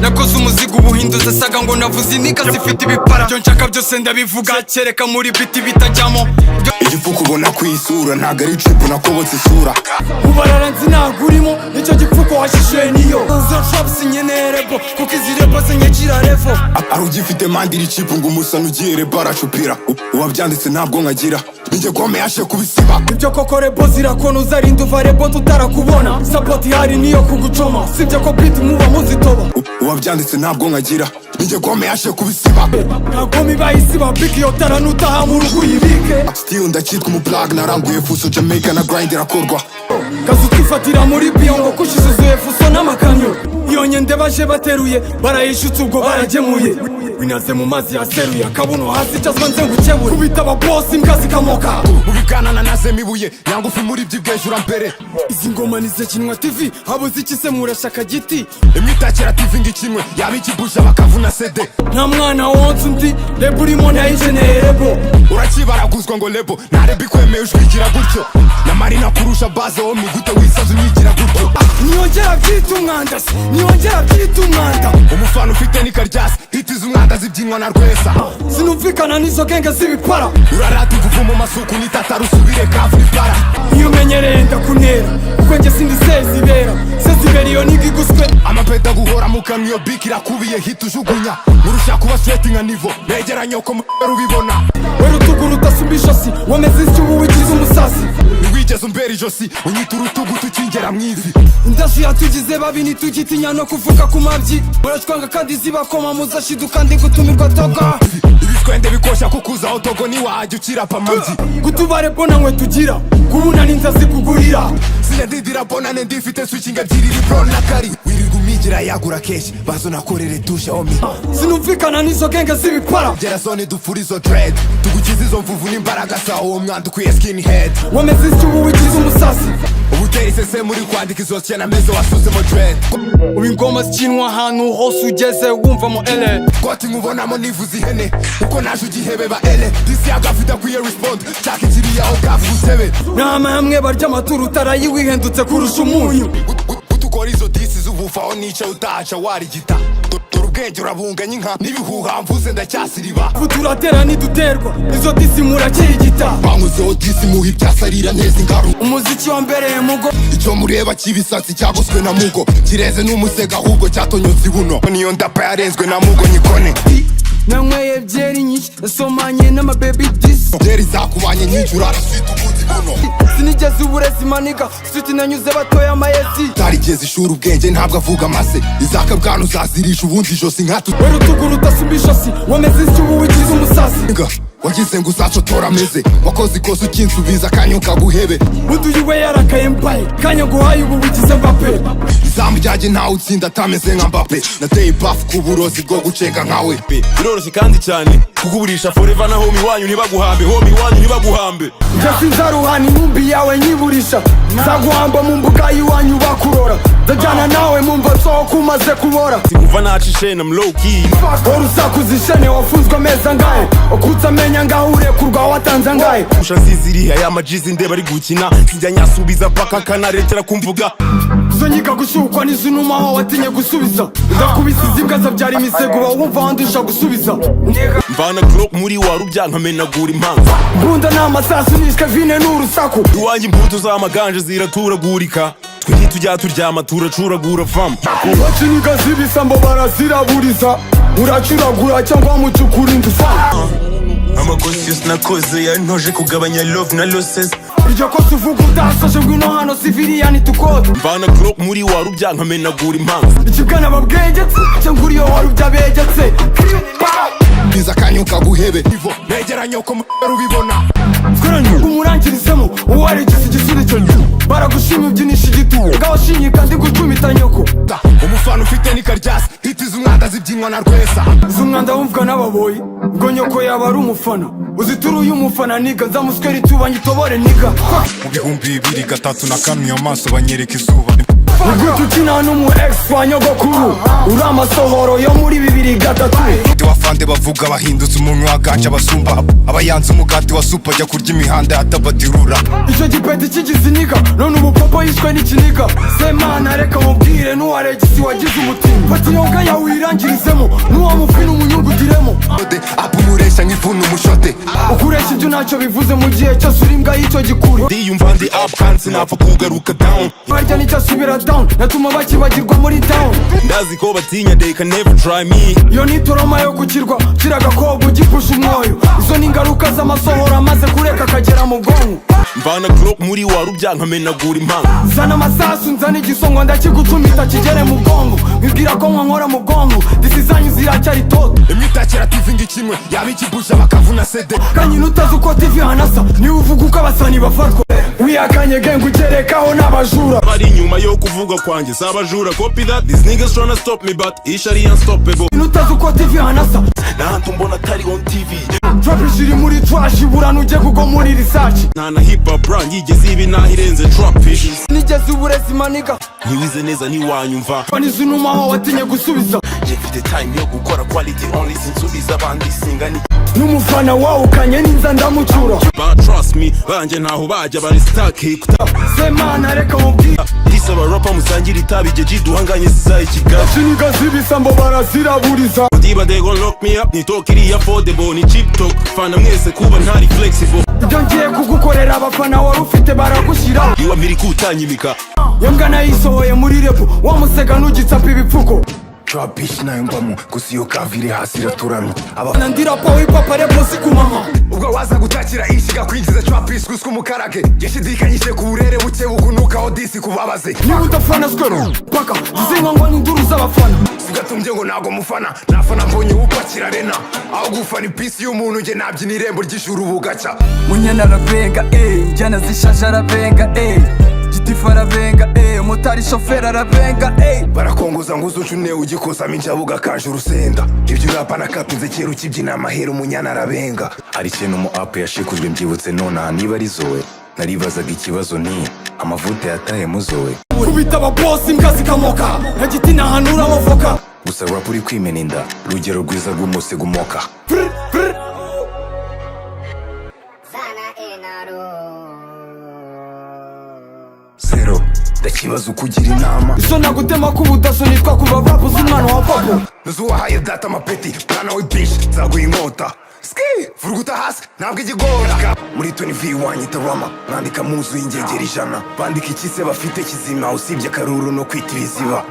nakoze umuzigo ubuhinduza saga ngo navuze inika zifite ibipara byo nshaka byose ndabivuga kereka muri biti bitajyamo igipfuko ubona kwisura ntago ari trip nakobotse isura ubarara nzi ntago urimo nicyo gipfuko washishuye niyo zeotrap sinyeneye rebo kuko izi rebo zinyakira revo ari ugifite mandiri chip ngo umusana ugiye rebo aracupira uwabyanditse ntabwo nkagira ninjye gome yashe kubisiba ibyo koko rebo zirakona uzarinda uva rebo tutarakubona support ihari niyo kugucoma sibyo ko beat muba muzitoba uwabyanditse ntabwo nkagira ninjye gome yashe kubisiba ntabwo mibayisiba big yo taranutaha mu rugo uyibike still ndakitwa umublog naranguye fuso Jamaica na grind irakorwa kazi twifatira muri biyo ngo kushizuzuye fuso n'amakamyo iyo nyende baje bateruye barayishutse ubwo baragemuye winaze mu mazi yaseruye akabuno hasi cyazwa nze ngukebure kubita ababosi imbwa zikamoka mubiganana nazemo ibuye nyangufi muri by'ibwejura mbere izi ngoma nize kinwa tv habuze iki se murashaka giti imwitakira tv ngikimwe yaba ikibusha bakavuna sede nta mwana wonse undi rebo urimo nayijeneye rebo urakibaraguzwa ngo lebo ntarebe ikwemeye ushwikira gutyo na marina kurusha baze wo migute wisaza unyigira gutyo niyongera byita umwanda se niyongera byita umwanda umufana ufite nikaryasi hitiza umwanda zibyinwa na rwesa sinumvikana n'izo genge z'ibipara urarata imvuvu mu masuku nitata rusubire kavu ipara iyo umenyereye ndakunera kuko njye sindi sezibera sezibera iyo niga iguswe amapeta guhora mu kanwa iyo biki irakubiye hita ujugunya murusha kuba straight nka nivo negera nyoko ubibona we rutugu rudasumba ijosi wameze isyo ubu wigize umusasi ntiwigeze umbera ijosi unyita urutugu tukingera mu ivi indashi yatugize babi ntitugitinya no kuvuga ku mabyi baracwanga kandi zibakoma muzashiduka ndi gutumirwa toga ibitwende bikosha kukuzaho togo niwajya ukirapa amabyi gutubare bona nkwe tugira kubuna n'inzazi kugurira sinadidira bonane ndifite switching ebyiri libron na kari wirirwa umigira yagura keshi bazo nakorere dushe omi sinumvikana n'izo genge z'ibipara gera zone dupfura izo dread tugukiza izo mvuvu n'imbaraga zawo uwo mwanda ukwiye skin head wameze isyo ubu wigize umusasi ubutera isese muri kwandika izo cyana meze wasuzemo dread ubu ingoma zikinwa ahantu hose ugeze wumvamo ele koti nkubonamo nivuza ihene uko naje ugihebeba ele disi yagafite akwiye respond cyaka ikiriyaho kavu gutebe nama hamwe barya amaturu utarayi wihendutse kurusha umunyu utukora izo disi z'ubufaho nica utaca warigita dore ubwenge urabunganya inka n'ibihuha mvuze ndacyasiriba turatera ntiduterwa izo disi murakirigita bankuzeho disi muha ibyasarira neza ingaru umuziki wambereye mugo icyo mureba cy'ibisatsi cyagoswe na mugo kireze n'umusega ahubwo cyatonyotse ibuno niyo ndapa yarenzwe na mugo nyikone nanyweye byeri nyinshi nasomanye n'amababy disi byeri zakubanye nyinshi uraraswita ubundi buno sinigeze uburezi maniga suti nanyuze batoya amayezi tarigeze ishuri ubwenge ntabwo avuga amase izaka bwana uzazirisha ubundi ijosi nkatu we rutugu rudasumba ijosi wameze isyo ubu wigize umusasi wagize ngo uzacotora ameze wakoze ikosa ukinsubiza kanya ukaguhebe uduye we yarakaye mbaye kanya nguhaye ubu wigize mbape izamu ryanjye ntawe utsinda atameze nka mbape nateye ipafu ku burozi bwo gucenga nkawe biroroshye kandi cyane kuguburisha forever na home iwanyu ntibaguhambe home iwanyu ntibaguhambe njye sinzaruhana inkumbi yawe nyiburisha nzaguhamba mu mbuga y'iwanyu bakurora ndajyana nawe mu mva soko umaze kubora sikuva naca ishene am low key wari usakuza ishene wafunzwe amezi angahe wakutse amenya ngaho urekurwa watanze angahe usha nziziriha ya majizi ndeba ari gukina sinjya nyasubiza paka kanarekera kumvuga zo nyiga gushukwa n'izunumaho watinye gusubiza ndakubisa izimbwa zabyara imisego wumva wandusha gusubiza mvana glock muri warubya nkamenagura impanga mbunda n'amasasu nishwe vine n'urusaku iwanjye imbuto z'amaganje ziraturagurika twe ntitujya turyama turacuragura vam baciniga z'ibisambo baraziraburiza uracuragura cyangwa mucukura indufana amakosi yose nakoze yantoje kugabanya love na losses iryo kosa uvuga udasoje ngwino hano siviriyani tukode mvana glock muri warubya nkamenagura impanga ikibwana babwegetse cyangwa uriyo warubya begetse biza kanya ukaguhebe ivo negera nyoko ubibona umurangirizemo uwaregise igisubizo baragushima ubyinisha igitugu ngawashinye kandi gucumita nyoko umufana ufite nikaryasi hitiza umwanda zibyinwa na rwesa z'umwanda wumvwa n'ababoyi ubwo nyoko yaba ari umufana uzituruye umufana niga nzamuswera ituba nyitobore niga mu bihumbi 2003 nakamye amaso banyereka izuba Nigute ukina n'umu ex wa nyogokuru uri amasohoro yo muri 2003. Ndi wafande bavuga bahindutse umuntu wagaca abasumba abayanze umugati wa supa ajya kurya imihanda atabadirura. Icyo gipeti cy'igiziniga none ubu papa yishwe n'ikiniga. Semana reka mubwire n'uwaregisi wagize umutima. Fata iyo nka yawe uyirangirizemo n'uwamufina umunyungutiremo. Apu muresha nk'ifunu umushote Ukoresha ibyo ntacyo bivuze mu gihe cyose uri imbwa y'icyo gikuri. ndiyumva ndi up kandi sinapfa kugaruka down. Barya nicyo asubira down natuma bakibagirwa muri town. Ndazi ko batinya they can never try me. Iyo ni toroma yo gukirwa kira agakobwa ugipusha umwoyo. Izo ni ingaruka z'amasohoro amaze kureka akagera mu bwonko. Mvana glock muri wa rubya nkamenagura impanga. Zana amasasu nzana igisongo ndakigucumita kigere mu bwongo. Mbibwira ko nkora mu bwonko disi zanyu ziracyari toto. imyitakira TV ngikimwe yaba ikibusha bakavuna sede Kanyina utazi uko TV hanasa niwe uvuga uko abasani bafatwa. Wiyakanye genga ugerekaho n'abajura. Bari inyuma yo kuvuga kwanjye sabajura copy that these niggas tryna stop me but ishari unstoppable. Utazi uko TV hanasa Nahantu mbona atari on TV. Trap ishiri muri trash burana ujye kugo muri research. Nta na hip hop brand yigeze ibi nahirenze trap ish. Nigeze uburezi maniga Ntiwize neza ntiwanyumva. Banize numaho watinye gusubiza. Mfite time yo gukora quality only sinsubiza abandi singani. N'umufana wawe ukanye ninza ndamucura. But trust me banje ntaho bajya bari stuck hikuta. Semana reka mubwire Disaba rapper musangira itabi je duhanganye sizaye kigali. Shiniga zibisambo baraziraburiza. Diba they gon lock me up ni talk iri affordable ni cheap talk. Fana mwese kuba ntari flexible. Ibyo ngiye kugukorera abafana wari ufite baragushyira. Iwa miri kutanyimika. Yembwa nayisohoye muri repo wamusega n'ugitsapa ibipfuko. Trapish nayo mbamo gusa iyo kavire hasi iraturamye Nandira pa wipapa repo sikumama. ubwo waza gutakira ishiga kwinjiza trapish gusa umukarage yashidikanyije ku burere buke bukunukaho disi kubabaze. Niba udafana skero paka izinka ngo ni induru z'abafana. Sigatumbye ngo ntago mufana nafana mbonye upakira rena aho gufana ipisi y'umuntu nge nabyina irembo ry'ijuru bugaca. Munyana arabenga njyana zishaje arabenga Gitifu arabenga umutari shoferi arabenga barakongoza ngo uzucune ugikozamo injabuga kaje urusenda ibyo urapa nakapinze kera ukibyina amahera umunyana arabenga. Hari ikintu mu app yashikujwe mbyibutse nonaha niba ari zoe naribazaga ikibazo ni amavuta yataye mu zoe Kubita ababosi imbwa zikamoka nta giti nahanura avoka. gusa rap uri kwimena inda rugero rwiza rw'umuse gumoka. Zero ndakibaza ukugira inama Iso nagutema kubudaso nitwa kuva rap uzi umwana wa papo. nuzuwahaye data amapeti mwana we bitch nzaguha inkota ski vuruguta hasi ntabwo igigora muri 20v wanyita rama mwandika muzu y'ingegera ijana bandika ikise bafite kizima usibye akaruru no kwita ibiziba.